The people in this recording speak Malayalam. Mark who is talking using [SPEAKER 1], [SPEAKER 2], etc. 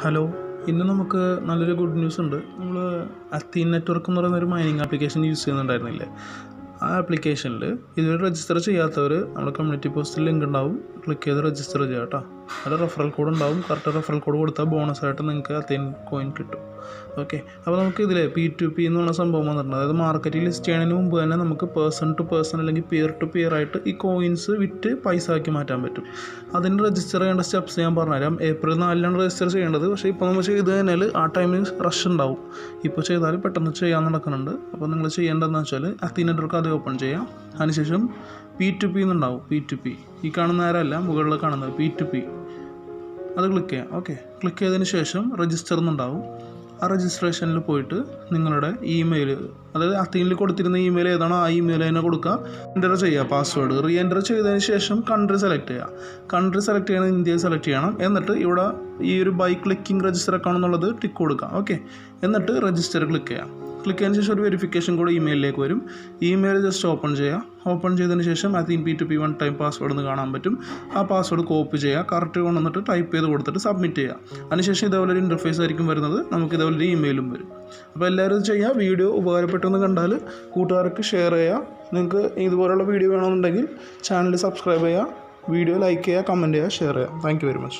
[SPEAKER 1] ഹലോ, ഇന്ന് നമുക്ക് നല്ലൊരു ഗുഡ് ന്യൂസ് ഉണ്ട്. നമ്മൾ അത്തീൻ നെറ്റ്വർക്ക് എന്ന് പറയുന്ന ഒരു മൈനിങ് ആപ്ലിക്കേഷൻ യൂസ് ചെയ്യുന്നുണ്ടായിരുന്നില്ലേ? ആ ആപ്ലിക്കേഷനിൽ ഇതുവരെ രജിസ്റ്റർ ചെയ്യാത്തവർ നമ്മുടെ കമ്മ്യൂണിറ്റി പോസ്റ്റിൽ ലിങ്ക് ഉണ്ടാവും, ക്ലിക്ക് ചെയ്ത് രജിസ്റ്റർ ചെയ്യുക കേട്ടോ. അത് റെഫറൽ കോഡ് ഉണ്ടാവും. കറക്റ്റ് റെഫറൽ കോഡ് കൊടുത്താൽ ബോണസായിട്ട് നിങ്ങൾക്ക് അത്തീൻ കോയിൻ കിട്ടും. ഓക്കെ, അപ്പോൾ നമുക്ക് ഇതിൽ P2P എന്ന് പറഞ്ഞ സംഭവം വന്നിട്ടുണ്ട്. അതായത് മാർക്കറ്റിൽ ലിസ്റ്റ് ചെയ്യുന്നതിന് മുമ്പ് തന്നെ നമുക്ക് പേഴ്സൺ ടു പേഴ്സൺ അല്ലെങ്കിൽ പിയർ ടു പിയർ ആയിട്ട് ഈ കോയിൻസ് വിറ്റ് പൈസ ആക്കി മാറ്റാൻ പറ്റും. അതിന് രജിസ്റ്റർ ചെയ്യേണ്ട സ്റ്റെപ്സ് ഞാൻ പറഞ്ഞുതരാം. April 4 രജിസ്റ്റർ ചെയ്യേണ്ടത്. പക്ഷേ ഇപ്പോൾ നമ്മൾ ചെയ്ത് കഴിഞ്ഞാൽ ആ ടൈമിൽ റഷ് ഉണ്ടാവും. ഇപ്പോൾ ചെയ്താൽ പെട്ടെന്ന് ചെയ്യാൻ നടക്കുന്നുണ്ട്. അപ്പോൾ നിങ്ങൾ ചെയ്യേണ്ടതെന്ന് വെച്ചാൽ അത്തീൻ നെറ്റ്വർക്ക് അത് ഓപ്പൺ ചെയ്യാം. അതിനുശേഷം P2P എന്നുണ്ടാവും. P2P ഈ കാണുന്ന ആരല്ല, മുകളിൽ കാണുന്നത് P2P അത് ക്ലിക്ക് ചെയ്യാം. ഓക്കെ, ക്ലിക്ക് ചെയ്തതിന് ശേഷം രജിസ്റ്റർ എന്നുണ്ടാവും. ആ രജിസ്ട്രേഷനിൽ പോയിട്ട് നിങ്ങളുടെ ഇമെയിൽ, അതായത് അത്തീനിൽ കൊടുത്തിരുന്ന ഇമെയിൽ ഏതാണോ ആ ഇമെയിൽ തന്നെ കൊടുക്കുക. എൻ്റർ ചെയ്യുക പാസ്വേഡ്. റീ എൻ്റർ ചെയ്തതിന് ശേഷം കൺട്രി സെലക്ട് ചെയ്യുക. കൺട്രി സെലക്ട് ചെയ്യണം, ഇന്ത്യ സെലക്ട് ചെയ്യണം. എന്നിട്ട് ഇവിടെ ഈ ഒരു ബൈ ക്ലിക്കിംഗ് രജിസ്റ്റർ അക്കൗണ്ട് എന്നുള്ളത് ടിക്ക് കൊടുക്കുക. ഓക്കെ, എന്നിട്ട് രജിസ്റ്റർ ക്ലിക്ക് ചെയ്യാം. ക്ലിക്ക് ചെയ്തതിന് ശേഷം ഒരു വെരിഫിക്കേഷൻ കോഡ് ഇമെയിലിലേക്ക് വരും. ഇമെയിൽ ജസ്റ്റ് ഓപ്പൺ ചെയ്യുക. ഓപ്പൺ ചെയ്തതിന് ശേഷം അത്തീൻ P2P 1 ടൈം പാസ്വേഡ് എന്ന് കാണാൻ പറ്റും. ആ പാസ്വേഡ് കോപ്പി ചെയ്യുക, കറക്റ്റ് കൊണ്ടുവന്നിട്ട് ടൈപ്പ് ചെയ്ത് കൊടുത്തിട്ട് സബ്മിറ്റ് ചെയ്യുക. അതിനുശേഷം ഇതേപോലെ ഒരു ഇൻ്റർഫേസ് ആയിരിക്കും വരുന്നത്. നമുക്ക് ഇതേപോലെ ഒരു ഇമെയിലും വരും. അപ്പോൾ എല്ലാവരും ഇത് ചെയ്യുക. വീഡിയോ ഉപകാരപ്പെട്ടെന്ന് കണ്ടാൽ കൂട്ടുകാർക്ക് ഷെയർ ചെയ്യുക. നിങ്ങൾക്ക് ഇതുപോലുള്ള വീഡിയോ വേണമെന്നുണ്ടെങ്കിൽ ചാനൽ സബ്സ്ക്രൈബ് ചെയ്യുക, വീഡിയോ ലൈക്ക് ചെയ്യുക, കമൻറ്റ് ചെയ്യുക, ഷെയർ ചെയ്യുക. Thank you very much.